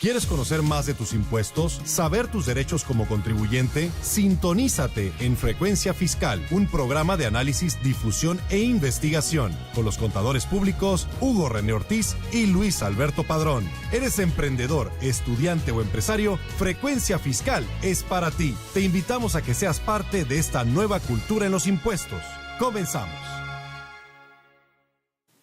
¿Quieres conocer más de tus impuestos? ¿Saber tus derechos como contribuyente? Sintonízate en Frecuencia Fiscal, un programa de análisis, difusión e investigación, con los contadores públicos Hugo René Ortiz y Luis Alberto Padrón. ¿Eres emprendedor, estudiante o empresario? Frecuencia Fiscal es para ti. Te invitamos a que seas parte de esta nueva cultura en los impuestos. Comenzamos.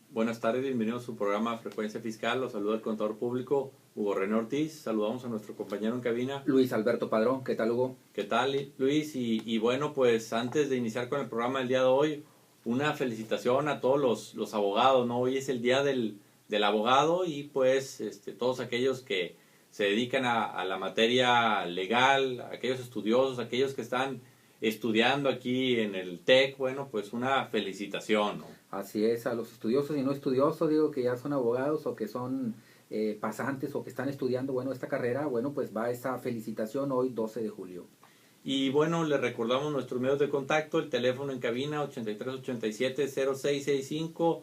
Buenas tardes, bienvenidos a su programa Frecuencia Fiscal. Los saluda el contador público Hugo René Ortiz. Saludamos a nuestro compañero en cabina, Luis Alberto Padrón. ¿Qué tal, Hugo? ¿Qué tal, Luis? Y bueno, pues antes de iniciar con el programa del día de hoy, una felicitación a todos los abogados, ¿no? Hoy es el día del abogado y pues todos aquellos que se dedican a la materia legal, aquellos estudiosos, aquellos que están estudiando aquí en el TEC, bueno, pues una felicitación, ¿no? Así es, a los estudiosos y no estudiosos, digo que ya son abogados o que son pasantes o que están estudiando, bueno, esta carrera, bueno, pues va esa felicitación hoy 12 de julio. Y bueno, les recordamos nuestros medios de contacto, el teléfono en cabina 8387-0665,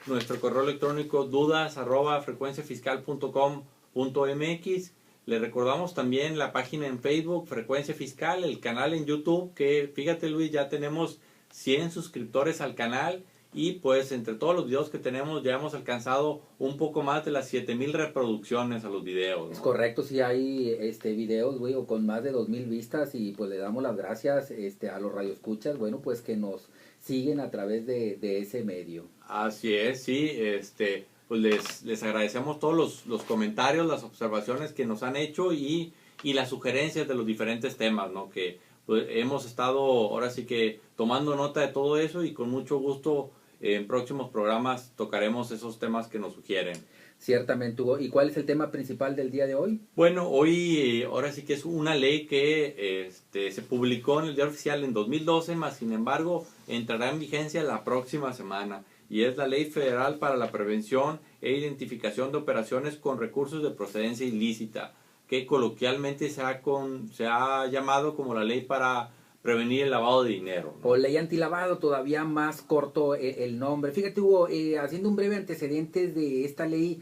nuestro correo electrónico dudas@frecuenciafiscal.com.mx. Les recordamos también la página en Facebook, Frecuencia Fiscal, el canal en YouTube, que fíjate Luis, ya tenemos 100 suscriptores al canal y pues entre todos los videos que tenemos ya hemos alcanzado un poco más de las 7,000 reproducciones a los videos, ¿no? Es correcto, sí hay videos, güey, o con más de 2,000 vistas y pues le damos las gracias a los radioescuchas, bueno, pues que nos siguen a través de ese medio. Así es, sí, pues les agradecemos todos los comentarios, las observaciones que nos han hecho y las sugerencias de los diferentes temas, ¿no? Que pues, hemos estado ahora sí que tomando nota de todo eso y con mucho gusto en próximos programas tocaremos esos temas que nos sugieren. Ciertamente, Hugo. ¿Y cuál es el tema principal del día de hoy? Bueno, hoy ahora sí que es una ley que se publicó en el Diario Oficial en 2012, más sin embargo entrará en vigencia la próxima semana. Y es la Ley Federal para la Prevención e Identificación de Operaciones con Recursos de Procedencia Ilícita, que coloquialmente se ha llamado como la Ley para prevenir el lavado de dinero, ¿no? O ley antilavado, todavía más corto el nombre. Fíjate, Hugo, haciendo un breve antecedente de esta ley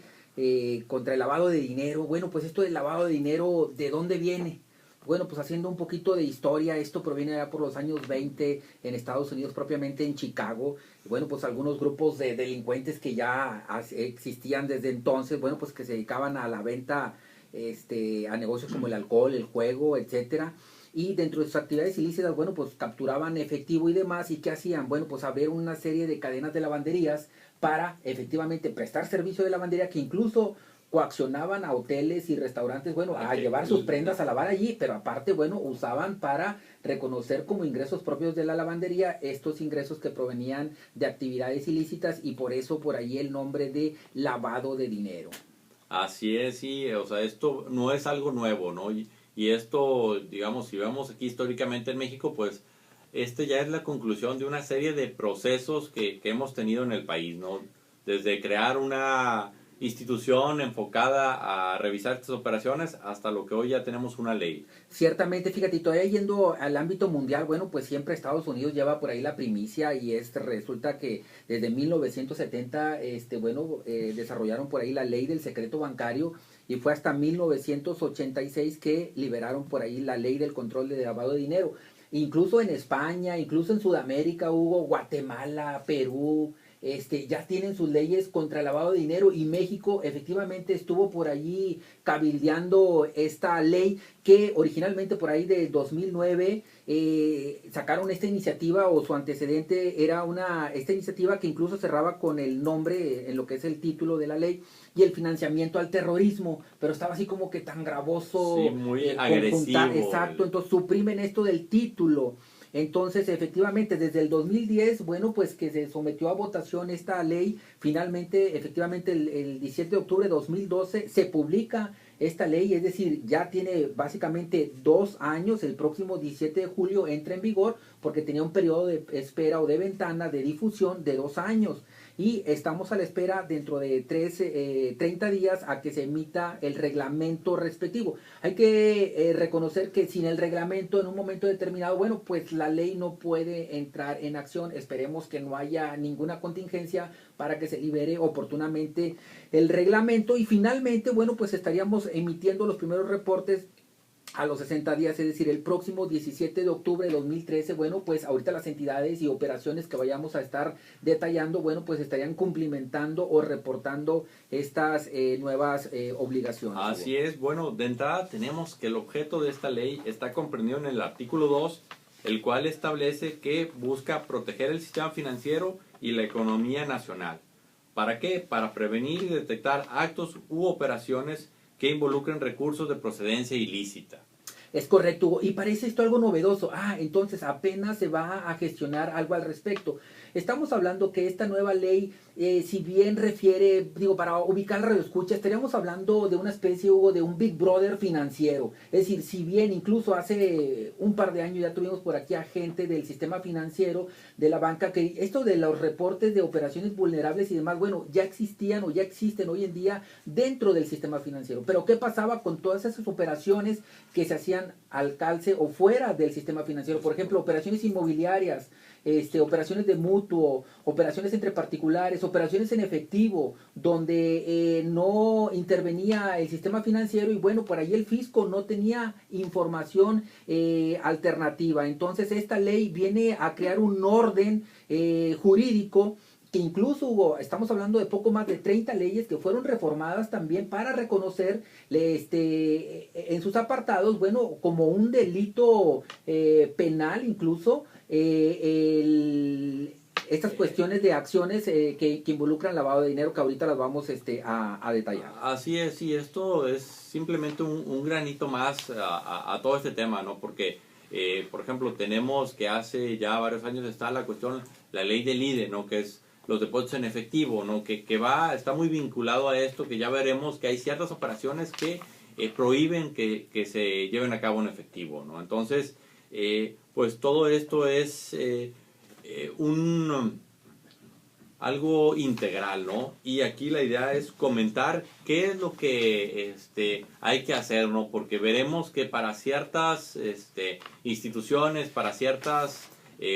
contra el lavado de dinero. Bueno, pues esto del lavado de dinero, ¿de dónde viene? Bueno, pues haciendo un poquito de historia, esto proviene ya por los años 20 en Estados Unidos, propiamente en Chicago. Bueno, pues algunos grupos de delincuentes que ya existían desde entonces, bueno, pues que se dedicaban a la venta a negocios como el alcohol, el juego, etcétera. Y dentro de sus actividades ilícitas, bueno, pues capturaban efectivo y demás. ¿Y qué hacían? Bueno, pues abrir una serie de cadenas de lavanderías para efectivamente prestar servicio de lavandería, que incluso coaccionaban a hoteles y restaurantes, bueno, a llevar sus prendas a lavar allí, pero aparte, bueno, usaban para reconocer como ingresos propios de la lavandería estos ingresos que provenían de actividades ilícitas y por eso por ahí el nombre de lavado de dinero. Así es, sí, o sea, esto no es algo nuevo, ¿no? Y esto, digamos, si vemos aquí históricamente en México, pues ya es la conclusión de una serie de procesos que hemos tenido en el país, ¿no? Desde crear una institución enfocada a revisar estas operaciones hasta lo que hoy ya tenemos una ley. Ciertamente, fíjate, y todavía yendo al ámbito mundial, bueno, pues siempre Estados Unidos lleva por ahí la primicia y resulta que desde 1970, desarrollaron por ahí la ley del secreto bancario y fue hasta 1986 que liberaron por ahí la ley del control de lavado de dinero. Incluso en España, incluso en Sudamérica, Hugo, Guatemala, Perú, ya tienen sus leyes contra el lavado de dinero y México efectivamente estuvo por allí cabildeando esta ley que originalmente por ahí de 2009 sacaron esta iniciativa o su antecedente era esta iniciativa que incluso cerraba con el nombre en lo que es el título de la ley y el financiamiento al terrorismo, pero estaba así como que tan gravoso, sí, muy agresivo. Exacto, entonces suprimen esto del título. Entonces, efectivamente, desde el 2010, bueno, pues que se sometió a votación esta ley, finalmente, efectivamente, el 17 de octubre de 2012 se publica esta ley, es decir, ya tiene básicamente 2 años, el próximo 17 de julio entra en vigor, porque tenía un periodo de espera o de ventana de difusión de 2 años. y estamos a la espera dentro de 30 días a que se emita el reglamento respectivo. Hay que reconocer que sin el reglamento en un momento determinado, bueno, pues la ley no puede entrar en acción. Esperemos que no haya ninguna contingencia para que se libere oportunamente el reglamento y finalmente, bueno, pues estaríamos emitiendo los primeros reportes a los 60 días, es decir, el próximo 17 de octubre de 2013, bueno, pues ahorita las entidades y operaciones que vayamos a estar detallando, bueno, pues estarían cumplimentando o reportando estas nuevas obligaciones. Así es, bueno, de entrada tenemos que el objeto de esta ley está comprendido en el artículo 2, el cual establece que busca proteger el sistema financiero y la economía nacional. ¿Para qué? Para prevenir y detectar actos u operaciones que involucren recursos de procedencia ilícita. Es correcto, y parece esto algo novedoso. Entonces apenas se va a gestionar algo al respecto. Estamos hablando que esta nueva ley, si bien refiere, para ubicar la radioescucha, estaríamos hablando de una especie, Hugo, de un Big Brother financiero. Es decir, si bien incluso hace un par de años ya tuvimos por aquí a gente del sistema financiero, de la banca, que esto de los reportes de operaciones vulnerables y demás, bueno, ya existían o ya existen hoy en día dentro del sistema financiero. Pero ¿qué pasaba con todas esas operaciones que se hacían al calce o fuera del sistema financiero? Por ejemplo, operaciones inmobiliarias, operaciones de mutuo, operaciones entre particulares, operaciones en efectivo, donde no intervenía el sistema financiero y bueno, por ahí el fisco no tenía información alternativa. Entonces esta ley viene a crear un orden jurídico que incluso, Hugo, estamos hablando de poco más de 30 leyes que fueron reformadas también para reconocer en sus apartados, bueno, como un delito penal incluso, estas cuestiones de acciones que involucran lavado de dinero, que ahorita las vamos a detallar. Así es, y esto es simplemente un granito más a todo este tema, ¿no? Porque, por ejemplo, tenemos que hace ya varios años está la ley del IDE, ¿no? Que es los depósitos en efectivo, ¿no? Que está muy vinculado a esto, que ya veremos que hay ciertas operaciones que prohíben que se lleven a cabo en efectivo, ¿no? Entonces, pues todo esto es algo integral, ¿no? Y aquí la idea es comentar qué es lo que hay que hacer, ¿no? Porque veremos que para ciertas instituciones, para ciertas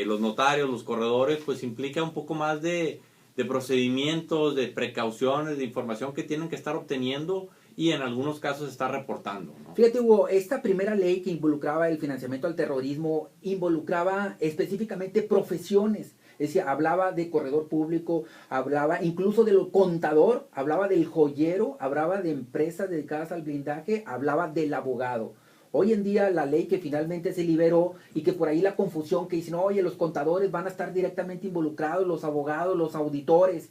los notarios, los corredores, pues implica un poco más de procedimientos, de precauciones, de información que tienen que estar obteniendo y en algunos casos está reportando, ¿no? Fíjate, Hugo, esta primera ley que involucraba el financiamiento al terrorismo involucraba específicamente profesiones. Es decir, hablaba de corredor público, hablaba incluso del contador, hablaba del joyero, hablaba de empresas dedicadas al blindaje, hablaba del abogado. Hoy en día la ley que finalmente se liberó y que por ahí la confusión que dicen, oye, los contadores van a estar directamente involucrados, los abogados, los auditores.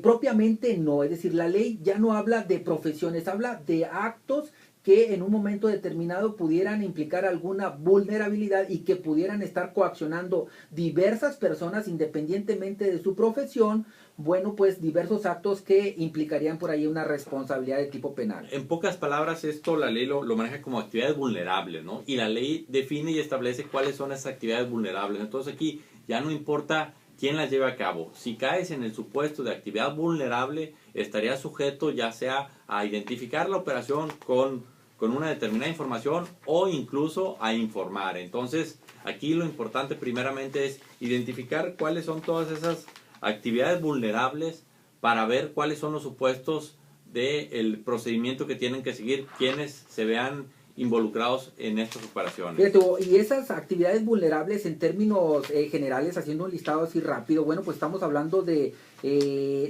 Propiamente no, es decir, la ley ya no habla de profesiones, habla de actos que en un momento determinado pudieran implicar alguna vulnerabilidad y que pudieran estar coaccionando diversas personas independientemente de su profesión, bueno, pues diversos actos que implicarían por ahí una responsabilidad de tipo penal. En pocas palabras, esto la ley lo maneja como actividades vulnerables, ¿no? Y la ley define y establece cuáles son esas actividades vulnerables. Entonces aquí ya no importa quién las lleva a cabo. Si caes en el supuesto de actividad vulnerable, estarías sujeto ya sea a identificar la operación con una determinada información o incluso a informar. Entonces, aquí lo importante primeramente es identificar cuáles son todas esas actividades vulnerables para ver cuáles son los supuestos del procedimiento que tienen que seguir quienes se vean involucrados en estas operaciones. Fíjate, y esas actividades vulnerables en términos generales, haciendo un listado así rápido, bueno, pues estamos hablando de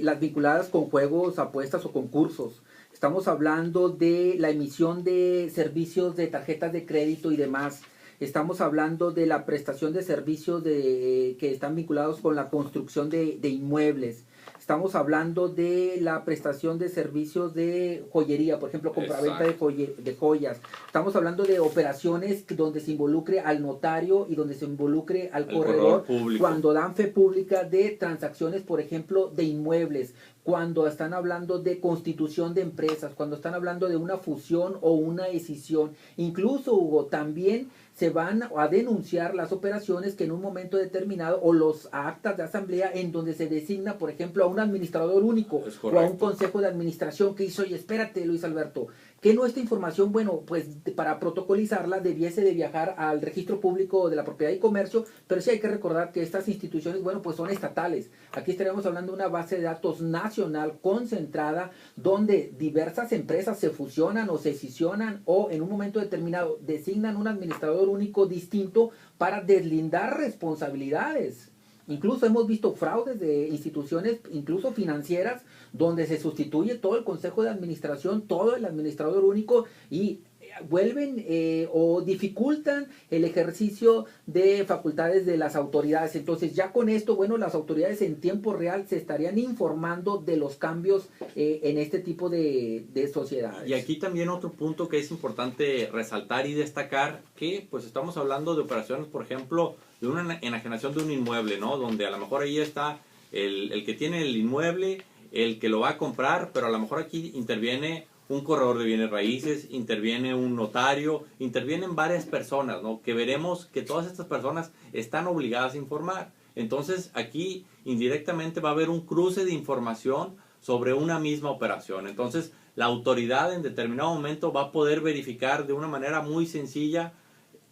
las vinculadas con juegos, apuestas o concursos. Estamos hablando de la emisión de servicios de tarjetas de crédito y demás. Estamos hablando de la prestación de servicios que están vinculados con la construcción de inmuebles. Estamos hablando de la prestación de servicios de joyería, por ejemplo, compraventa de joyas. Estamos hablando de operaciones donde se involucre al notario y donde se involucre al corredor cuando dan fe pública de transacciones, por ejemplo, de inmuebles. cuando están hablando de constitución de empresas, cuando están hablando de una fusión o una escisión. Incluso, Hugo, también se van a denunciar las operaciones que en un momento determinado, o los actas de asamblea en donde se designa, por ejemplo, a un administrador único o a un consejo de administración que hizo, oye, espérate, Luis Alberto, que nuestra información, bueno, pues para protocolizarla debiese de viajar al registro público de la propiedad y comercio, pero sí hay que recordar que estas instituciones, bueno, pues son estatales. Aquí estaríamos hablando de una base de datos nacional concentrada donde diversas empresas se fusionan o se escisionan o en un momento determinado designan un administrador único distinto para deslindar responsabilidades. Incluso hemos visto fraudes de instituciones, incluso financieras, donde se sustituye todo el consejo de administración, todo el administrador único y vuelven o dificultan el ejercicio de facultades de las autoridades. Entonces ya con esto, bueno, las autoridades en tiempo real se estarían informando de los cambios en este tipo de sociedades. Y aquí también otro punto que es importante resaltar y destacar, que pues estamos hablando de operaciones, por ejemplo, de una enajenación de un inmueble, ¿no? Donde a lo mejor ahí está el que tiene el inmueble, el que lo va a comprar, pero a lo mejor aquí interviene un corredor de bienes raíces, interviene un notario, intervienen varias personas, ¿no? Que veremos que todas estas personas están obligadas a informar. Entonces aquí indirectamente va a haber un cruce de información sobre una misma operación. Entonces la autoridad en determinado momento va a poder verificar de una manera muy sencilla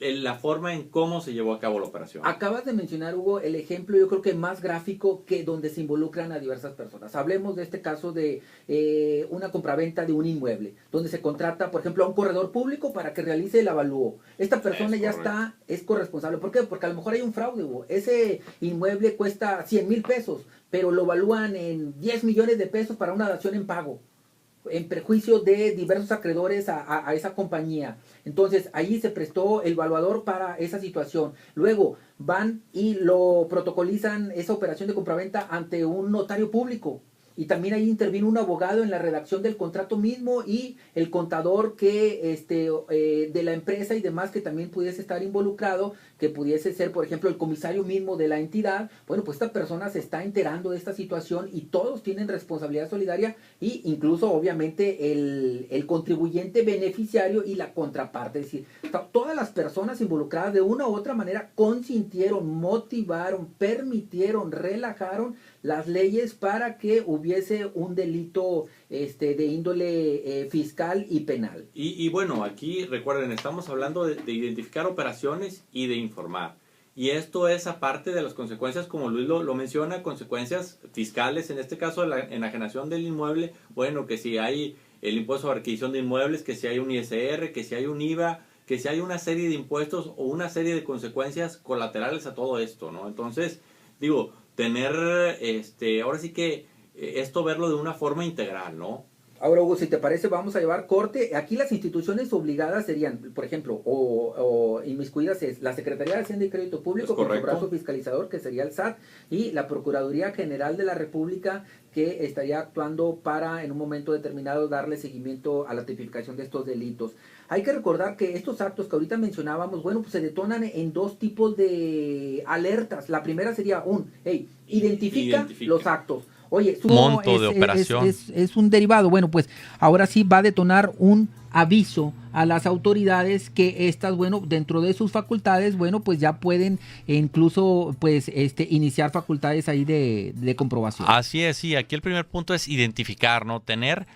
la forma en cómo se llevó a cabo la operación. Acabas de mencionar, Hugo, el ejemplo yo creo que más gráfico que donde se involucran a diversas personas. Hablemos de este caso de una compraventa de un inmueble, donde se contrata, por ejemplo, a un corredor público para que realice el avalúo. Esta persona es corresponsable. ¿Por qué? Porque a lo mejor hay un fraude, Hugo. Ese inmueble cuesta 100,000 pesos, pero lo evalúan en 10 millones de pesos para una dación en pago, en prejuicio de diversos acreedores a esa compañía. Entonces ahí se prestó el valuador para esa situación. Luego van y lo protocolizan esa operación de compraventa ante un notario público. Y también ahí interviene un abogado en la redacción del contrato mismo y el contador que de la empresa y demás que también pudiese estar involucrado, que pudiese ser, por ejemplo, el comisario mismo de la entidad. Bueno, pues esta persona se está enterando de esta situación y todos tienen responsabilidad solidaria, y incluso obviamente el contribuyente beneficiario y la contraparte. Es decir, todas las personas involucradas de una u otra manera consintieron, motivaron, permitieron, relajaron las leyes para que hubiese un delito de índole fiscal y penal. Y bueno, aquí recuerden, estamos hablando de identificar operaciones y de informar. Y esto es aparte de las consecuencias, como Luis lo menciona, consecuencias fiscales, en este caso la enajenación del inmueble. Bueno, que si hay el impuesto de adquisición de inmuebles, que si hay un ISR, que si hay un IVA, que si hay una serie de impuestos o una serie de consecuencias colaterales a todo esto, ¿no? Entonces, digo, tener, ahora sí que esto verlo de una forma integral, ¿no? Ahora, Hugo, si te parece, vamos a llevar corte. Aquí las instituciones obligadas serían, por ejemplo, o inmiscuidas es la Secretaría de Hacienda y Crédito Público con su brazo fiscalizador, que sería el SAT, y la Procuraduría General de la República, que estaría actuando para, en un momento determinado, darle seguimiento a la tipificación de estos delitos. Hay que recordar que estos actos que ahorita mencionábamos, bueno, pues se detonan en dos tipos de alertas. La primera sería identifica los actos. Oye, su monto de operación es un derivado. Bueno, pues ahora sí va a detonar un aviso a las autoridades que estas, bueno, dentro de sus facultades, bueno, pues ya pueden incluso, pues, iniciar facultades ahí de comprobación. Así es, sí. Aquí el primer punto es identificar, ¿no? Tener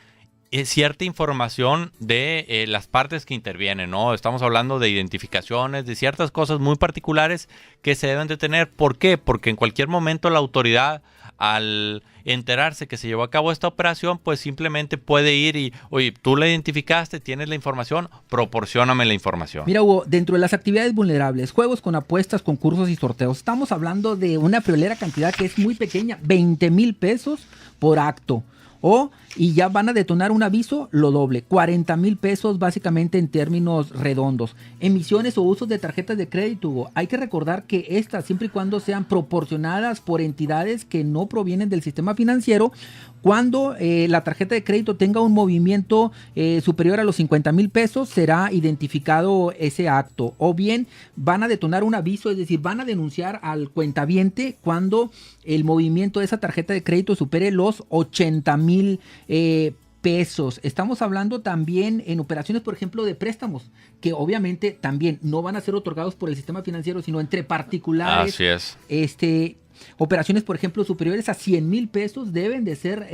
cierta información de las partes que intervienen, ¿no? Estamos hablando de identificaciones, de ciertas cosas muy particulares que se deben de tener. ¿Por qué? Porque en cualquier momento la autoridad, al enterarse que se llevó a cabo esta operación, pues simplemente puede ir y, oye, tú la identificaste, tienes la información, proporcióname la información. Mira, Hugo, dentro de las actividades vulnerables, juegos con apuestas, concursos y sorteos, estamos hablando de una friolera cantidad que es muy pequeña, 20,000 pesos por acto. O y ya van a detonar un aviso, lo doble, 40,000 pesos básicamente en términos redondos. Emisiones o usos de tarjetas de crédito, Hugo. Hay que recordar que estas, siempre y cuando sean proporcionadas por entidades que no provienen del sistema financiero, cuando la tarjeta de crédito tenga un movimiento superior a los 50,000 pesos, será identificado ese acto. O bien van a detonar un aviso, es decir, van a denunciar al cuentaviente cuando el movimiento de esa tarjeta de crédito supere los 80,000 pesos. Estamos hablando también en operaciones, por ejemplo, de préstamos, que obviamente también no van a ser otorgados por el sistema financiero, sino entre particulares. Así es. Operaciones, por ejemplo, superiores a 100,000 pesos deben de ser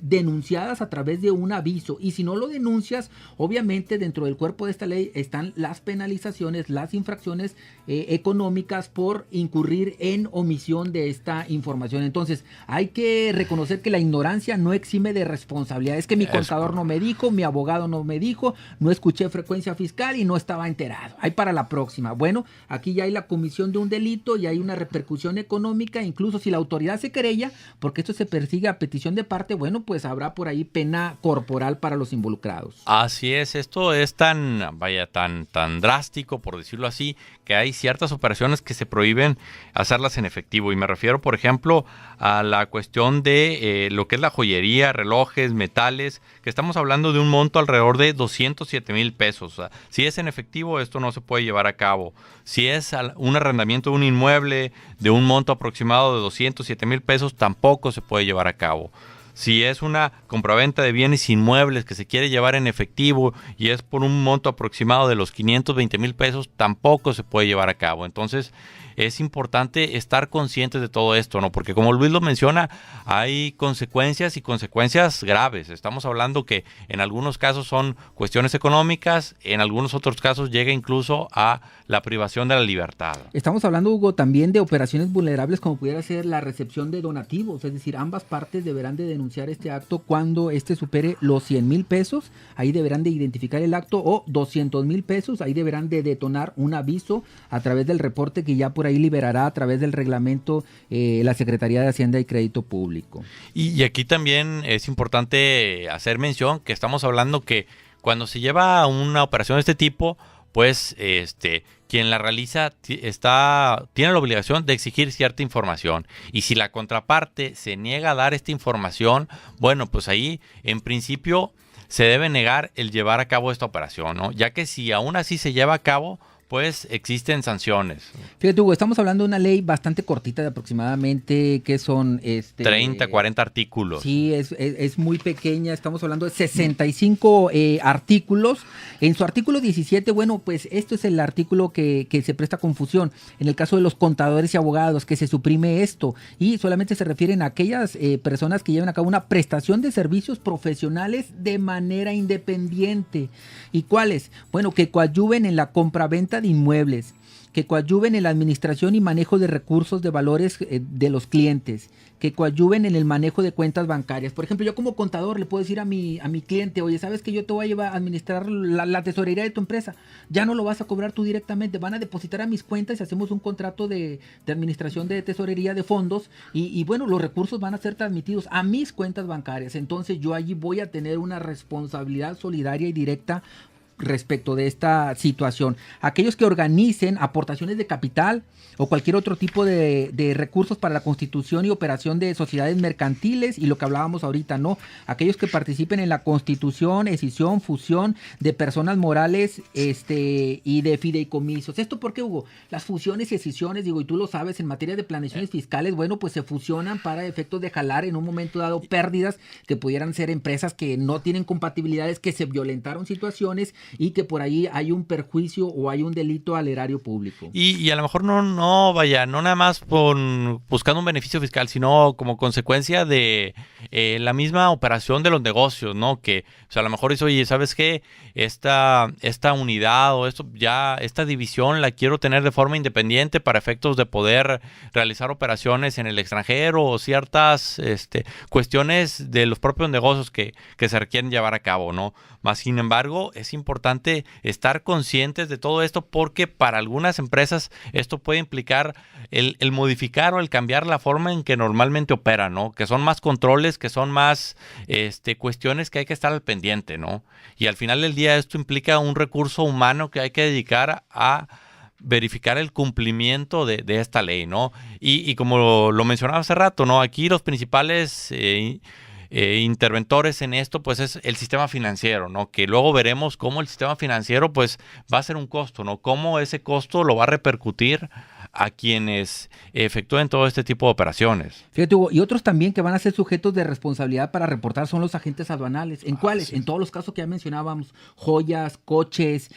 denunciadas a través de un aviso. Y si no lo denuncias, obviamente dentro del cuerpo de esta ley están las penalizaciones, las infracciones económicas por incurrir en omisión de esta información. Entonces, hay que reconocer que la ignorancia no exime de responsabilidad. Es que mi contador no me dijo, mi abogado no me dijo, no escuché frecuencia fiscal y no estaba enterado. Hay para la próxima. Bueno, aquí ya hay la comisión de un delito y hay una repercusión económica. Incluso si la autoridad se querella, porque esto se persigue a petición de parte, bueno, pues habrá por ahí pena corporal para los involucrados. Así es, esto es tan drástico, por decirlo así, que hay ciertas operaciones que se prohíben hacerlas en efectivo. Y me refiero, por ejemplo, a la cuestión de lo que es la joyería, relojes, metales, que estamos hablando de un monto alrededor de 207,000 pesos. O sea, si es en efectivo, esto no se puede llevar a cabo. Si es un arrendamiento de un inmueble de un monto aproximado de 207,000 pesos, tampoco se puede llevar a cabo. Si es una compraventa de bienes inmuebles que se quiere llevar en efectivo y es por un monto aproximado de los 520,000 pesos, tampoco se puede llevar a cabo. Entonces, es importante estar conscientes de todo esto, ¿no? Porque como Luis lo menciona, hay consecuencias y consecuencias graves. Estamos hablando que en algunos casos son cuestiones económicas, en algunos otros casos llega incluso a la privación de la libertad. Estamos hablando, Hugo, también de operaciones vulnerables como pudiera ser la recepción de donativos, es decir, ambas partes deberán de denunciar este acto cuando este supere los 100,000 pesos, ahí deberán de identificar el acto, o 200,000 pesos, ahí deberán de detonar un aviso a través del reporte que ya por ahí liberará a través del reglamento la Secretaría de Hacienda y Crédito Público. Y aquí también es importante hacer mención que estamos hablando que cuando se lleva una operación de este tipo, pues quien la realiza tiene la obligación de exigir cierta información. Y si la contraparte se niega a dar esta información, bueno, pues ahí en principio se debe negar el llevar a cabo esta operación, ¿no? Ya que si aún así se lleva a cabo, pues existen sanciones. Fíjate, Hugo, estamos hablando de una ley bastante cortita, de aproximadamente, ¿qué son? 30, 40 artículos. Sí, es muy pequeña, estamos hablando de 65 artículos. En su artículo 17, bueno, pues esto es el artículo que se presta confusión. En el caso de los contadores y abogados, que se suprime esto, y solamente se refieren a aquellas personas que llevan a cabo una prestación de servicios profesionales de manera independiente. ¿Y cuáles? Bueno, que coadyuven en la compraventa de inmuebles, que coadyuven en la administración y manejo de recursos de valores de los clientes, que coadyuven en el manejo de cuentas bancarias. Por ejemplo, yo como contador le puedo decir a mi cliente, oye, ¿sabes que yo te voy a llevar a administrar la tesorería de tu empresa? Ya no lo vas a cobrar tú directamente, van a depositar a mis cuentas y hacemos un contrato de administración de tesorería de fondos y bueno, los recursos van a ser transmitidos a mis cuentas bancarias. Entonces yo allí voy a tener una responsabilidad solidaria y directa respecto de esta situación. Aquellos que organicen aportaciones de capital o cualquier otro tipo de recursos para la constitución y operación de sociedades mercantiles, y lo que hablábamos ahorita, ¿no? Aquellos que participen en la constitución, escisión, fusión de personas morales y de fideicomisos. ¿Esto por qué, Hugo? Las fusiones y escisiones, digo, y tú lo sabes, en materia de planeaciones fiscales, bueno, pues se fusionan para efectos de jalar en un momento dado pérdidas que pudieran ser empresas que no tienen compatibilidades, que se violentaron situaciones y que por ahí hay un perjuicio o hay un delito al erario público. Y a lo mejor no nada más buscando un beneficio fiscal, sino como consecuencia de la misma operación de los negocios, ¿no? Que, o sea, a lo mejor dice, oye, ¿sabes qué? Esta unidad o esta división la quiero tener de forma independiente para efectos de poder realizar operaciones en el extranjero o ciertas cuestiones de los propios negocios que se requieren llevar a cabo, ¿no? Más sin embargo, es importante importante estar conscientes de todo esto, porque para algunas empresas esto puede implicar el modificar o el cambiar la forma en que normalmente operan, ¿no? Que son más controles, que son más cuestiones que hay que estar al pendiente, ¿no? Y al final del día esto implica un recurso humano que hay que dedicar a verificar el cumplimiento de esta ley, ¿no? Y como lo mencionaba hace rato, ¿no? Aquí los principales interventores en esto, pues es el sistema financiero, ¿no? Que luego veremos cómo el sistema financiero, pues va a ser un costo, ¿no? Cómo ese costo lo va a repercutir a quienes efectúen todo este tipo de operaciones. Fíjate, Hugo, y otros también que van a ser sujetos de responsabilidad para reportar son los agentes aduanales. ¿En cuáles? Sí. En todos los casos que ya mencionábamos: joyas, coches,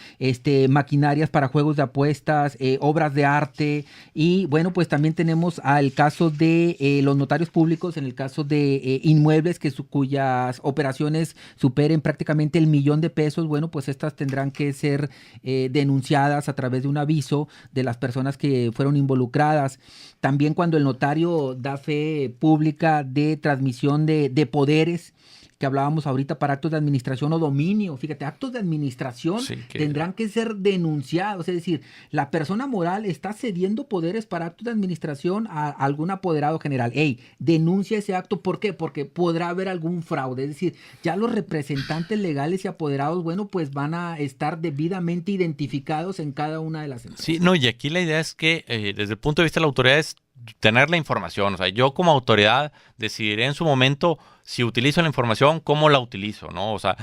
maquinarias para juegos de apuestas, obras de arte. Y bueno, pues también tenemos al caso de los notarios públicos, en el caso de inmuebles cuyas operaciones superen prácticamente el $1,000,000. Bueno, pues estas tendrán que ser denunciadas a través de un aviso de las personas que fueron involucradas. También cuando el notario da fe pública de transmisión de poderes, que hablábamos ahorita, para actos de administración o dominio. Fíjate, actos de administración tendrán que ser denunciados. Es decir, la persona moral está cediendo poderes para actos de administración a algún apoderado general. Denuncia ese acto. ¿Por qué? Porque podrá haber algún fraude. Es decir, ya los representantes legales y apoderados, bueno, pues van a estar debidamente identificados en cada una de las empresas. Sí, no, y aquí la idea es que desde el punto de vista de la autoridad es tener la información. O sea, yo como autoridad decidiré en su momento si utilizo la información, cómo la utilizo, ¿no? O sea,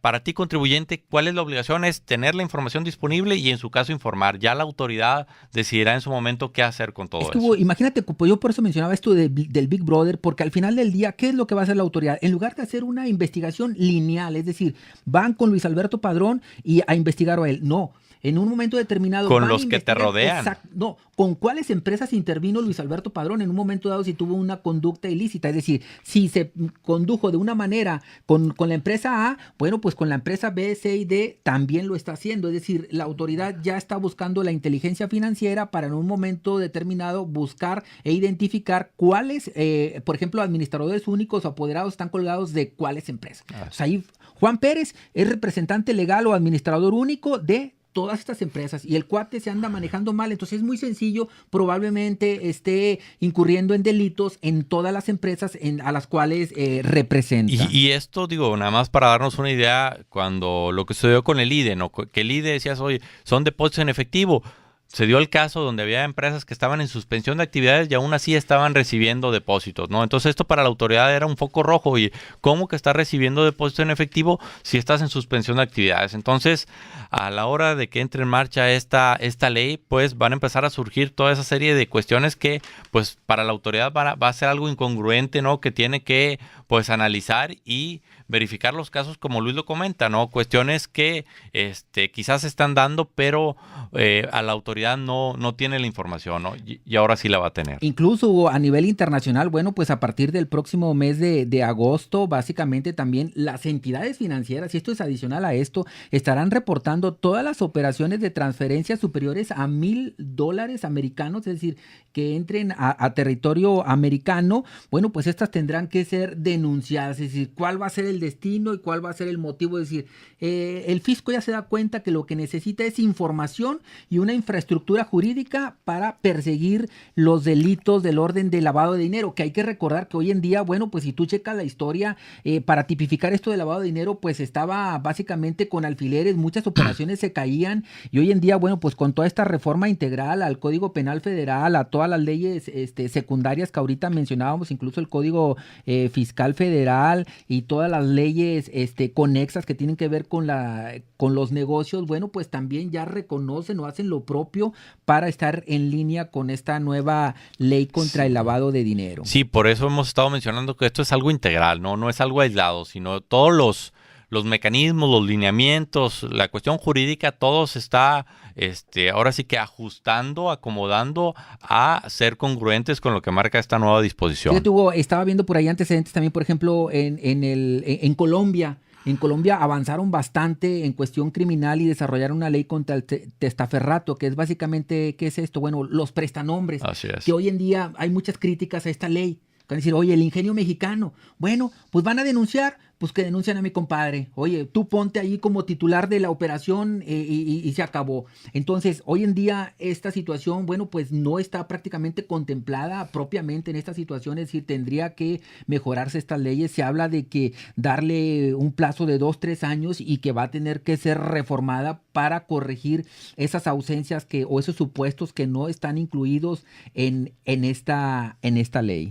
para ti contribuyente, ¿cuál es la obligación? Es tener la información disponible y en su caso informar. Ya la autoridad decidirá en su momento qué hacer con todo eso. Imagínate, pues yo por eso mencionaba esto del Big Brother, porque al final del día, ¿qué es lo que va a hacer la autoridad? En lugar de hacer una investigación lineal, es decir, van con Luis Alberto Padrón y a investigar a él, no. En un momento determinado... Con los que te rodean. No, con cuáles empresas intervino Luis Alberto Padrón en un momento dado, si tuvo una conducta ilícita. Es decir, si se condujo de una manera con la empresa A, bueno, pues con la empresa B, C y D también lo está haciendo. Es decir, la autoridad ya está buscando la inteligencia financiera para en un momento determinado buscar e identificar cuáles, por ejemplo, administradores únicos o apoderados están colgados de cuáles empresas. O sea, ahí Juan Pérez es representante legal o administrador único de todas estas empresas y el cuate se anda manejando mal. Entonces es muy sencillo, probablemente esté incurriendo en delitos en todas las empresas a las cuales representa. Y esto, digo, nada más para darnos una idea, cuando lo que sucedió con el IDE, ¿no? Que el IDE decías, oye, son depósitos en efectivo. Se dio el caso donde había empresas que estaban en suspensión de actividades y aún así estaban recibiendo depósitos, ¿no? Entonces esto para la autoridad era un foco rojo. ¿Y cómo que estás recibiendo depósitos en efectivo si estás en suspensión de actividades? Entonces, a la hora de que entre en marcha esta ley, pues van a empezar a surgir toda esa serie de cuestiones que, pues, para la autoridad va a ser algo incongruente, ¿no? Que tiene que, pues, analizar y verificar los casos, como Luis lo comenta, ¿no? Cuestiones que quizás se están dando, pero a la autoridad no tiene la información, ¿no? Y ahora sí la va a tener. Incluso a nivel internacional, bueno, pues a partir del próximo mes de agosto, básicamente también las entidades financieras, y esto es adicional a esto, estarán reportando todas las operaciones de transferencias superiores a $1,000 americanos, es decir, que entren a territorio americano. Bueno, pues estas tendrán que ser denunciadas, es decir, cuál va a ser el destino y cuál va a ser el motivo. Es decir, el fisco ya se da cuenta que lo que necesita es información y una infraestructura jurídica para perseguir los delitos del orden de lavado de dinero, que hay que recordar que hoy en día, bueno, pues si tú checas la historia, para tipificar esto de lavado de dinero, pues estaba básicamente con alfileres, muchas operaciones se caían, y hoy en día, bueno, pues con toda esta reforma integral al Código Penal Federal, a todas las leyes secundarias que ahorita mencionábamos, incluso el Código Fiscal Federal y todas las leyes conexas que tienen que ver con los negocios, bueno, pues también ya reconocen o hacen lo propio para estar en línea con esta nueva ley contra el lavado de dinero. Sí, por eso hemos estado mencionando que esto es algo integral, no es algo aislado, sino todos los mecanismos, los lineamientos, la cuestión jurídica, todo se está ahora sí que ajustando, acomodando a ser congruentes con lo que marca esta nueva disposición. Fíjate, Hugo, estaba viendo por ahí antecedentes también, por ejemplo, en Colombia. En Colombia avanzaron bastante en cuestión criminal y desarrollaron una ley contra el testaferrato, que es básicamente, ¿qué es esto? Bueno, los prestanombres. Así es. Que hoy en día hay muchas críticas a esta ley. Van a decir, oye, el ingenio mexicano. Bueno, pues van a denunciar, pues que denuncian a mi compadre. Oye, tú ponte ahí como titular de la operación y se acabó. Entonces, hoy en día esta situación, bueno, pues no está prácticamente contemplada propiamente en esta situación, es decir, tendría que mejorarse estas leyes. Se habla de que darle un plazo de 2-3 años y que va a tener que ser reformada para corregir esas ausencias o esos supuestos que no están incluidos en esta ley.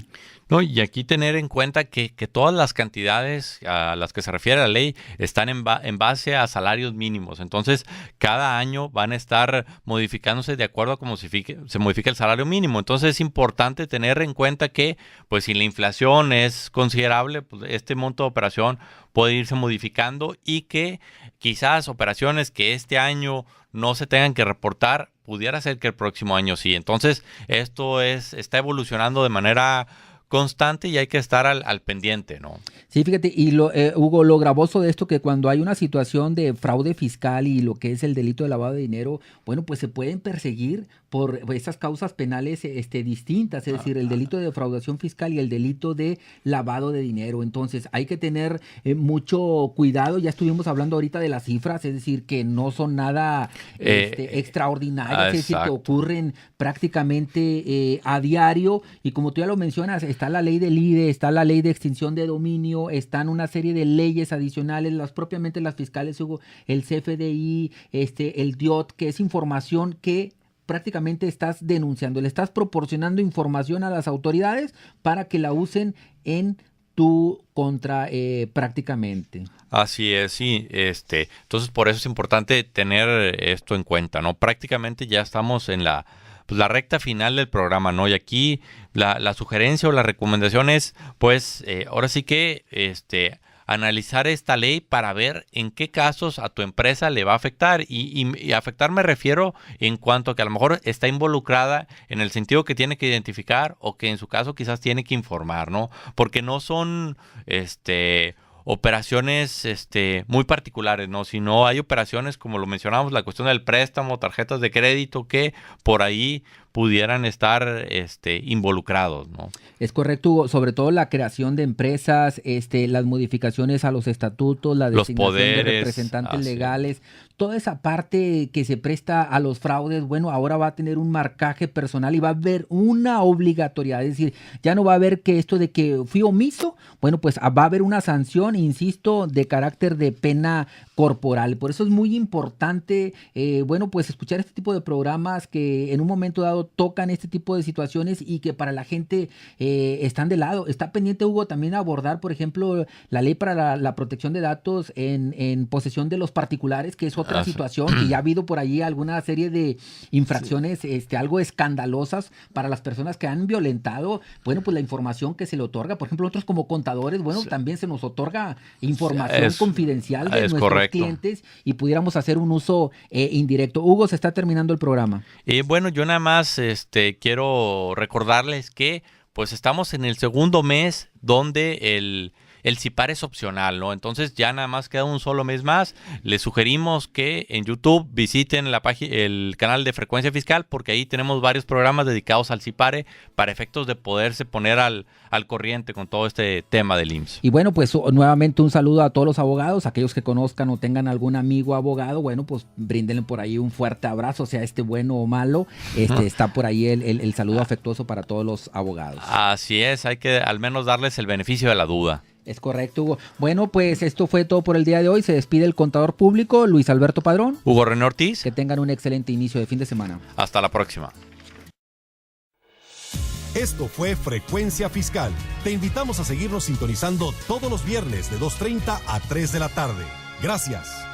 No, y aquí tener en cuenta que todas las cantidades a las que se refiere la ley están en base a salarios mínimos. Entonces, cada año van a estar modificándose de acuerdo a cómo se modifica el salario mínimo. Entonces, es importante tener en cuenta que, pues, si la inflación es considerable, pues, este monto de operación puede irse modificando y que quizás operaciones que este año no se tengan que reportar, pudiera ser que el próximo año sí. Entonces, esto está evolucionando de manera constante y hay que estar al pendiente, ¿no? Sí, fíjate, y Hugo, lo gravoso de esto que cuando hay una situación de fraude fiscal y lo que es el delito de lavado de dinero, bueno, pues se pueden perseguir por esas causas penales distintas, es decir, el delito de defraudación fiscal y el delito de lavado de dinero. Entonces, hay que tener mucho cuidado. Ya estuvimos hablando ahorita de las cifras, es decir, que no son nada extraordinarias, es decir, que ocurren prácticamente a diario. Y como tú ya lo mencionas, está la ley del IDE, está la ley de extinción de dominio, están una serie de leyes adicionales, propiamente las fiscales, Hugo, el CFDI, el DIOT, que es información que prácticamente estás denunciando, le estás proporcionando información a las autoridades para que la usen en tu contra prácticamente. Así es, sí. Entonces, por eso es importante tener esto en cuenta, ¿no? Prácticamente ya estamos en la recta final del programa, ¿no? Y aquí la sugerencia o la recomendación es, pues, ahora sí que analizar esta ley para ver en qué casos a tu empresa le va a afectar. Y afectar me refiero en cuanto a que a lo mejor está involucrada en el sentido que tiene que identificar o que en su caso quizás tiene que informar, ¿no? Porque no son operaciones muy particulares, ¿no? Sino hay operaciones, como lo mencionamos, la cuestión del préstamo, tarjetas de crédito, que por ahí pudieran estar involucrados, ¿no? Es correcto, Hugo. Sobre todo la creación de empresas, las modificaciones a los estatutos, la designación de representantes legales, toda esa parte que se presta a los fraudes, bueno, ahora va a tener un marcaje personal y va a haber una obligatoriedad, es decir, ya no va a haber que esto de que fui omiso, bueno, pues va a haber una sanción, insisto, de carácter de pena corporal. Por eso es muy importante, bueno, pues escuchar este tipo de programas que en un momento dado tocan este tipo de situaciones y que para la gente están de lado. Está pendiente, Hugo, también abordar, por ejemplo, la ley para la protección de datos en posesión de los particulares, que es otra situación, que ya ha habido por allí alguna serie de infracciones algo escandalosas para las personas que han violentado, bueno, pues la información que se le otorga. Por ejemplo, nosotros como contadores, bueno, también se nos otorga información confidencial de nuestros clientes y pudiéramos hacer un uso indirecto. Hugo, se está terminando el programa. Bueno, yo nada más quiero recordarles que pues estamos en el segundo mes donde el CIPARE es opcional, ¿no? Entonces ya nada más queda un solo mes más. Les sugerimos que en YouTube visiten el canal de Frecuencia Fiscal, porque ahí tenemos varios programas dedicados al CIPARE para efectos de poderse poner al corriente con todo este tema del IMSS. Y bueno, pues nuevamente un saludo a todos los abogados, aquellos que conozcan o tengan algún amigo abogado, bueno, pues bríndenle por ahí un fuerte abrazo, sea bueno o malo, está por ahí el saludo afectuoso para todos los abogados. Así es, hay que al menos darles el beneficio de la duda. Es correcto, Hugo. Bueno, pues esto fue todo por el día de hoy. Se despide el contador público, Luis Alberto Padrón. Hugo René Ortiz. Que tengan un excelente inicio de fin de semana. Hasta la próxima. Esto fue Frecuencia Fiscal. Te invitamos a seguirnos sintonizando todos los viernes de 2:30 a 3 de la tarde. Gracias.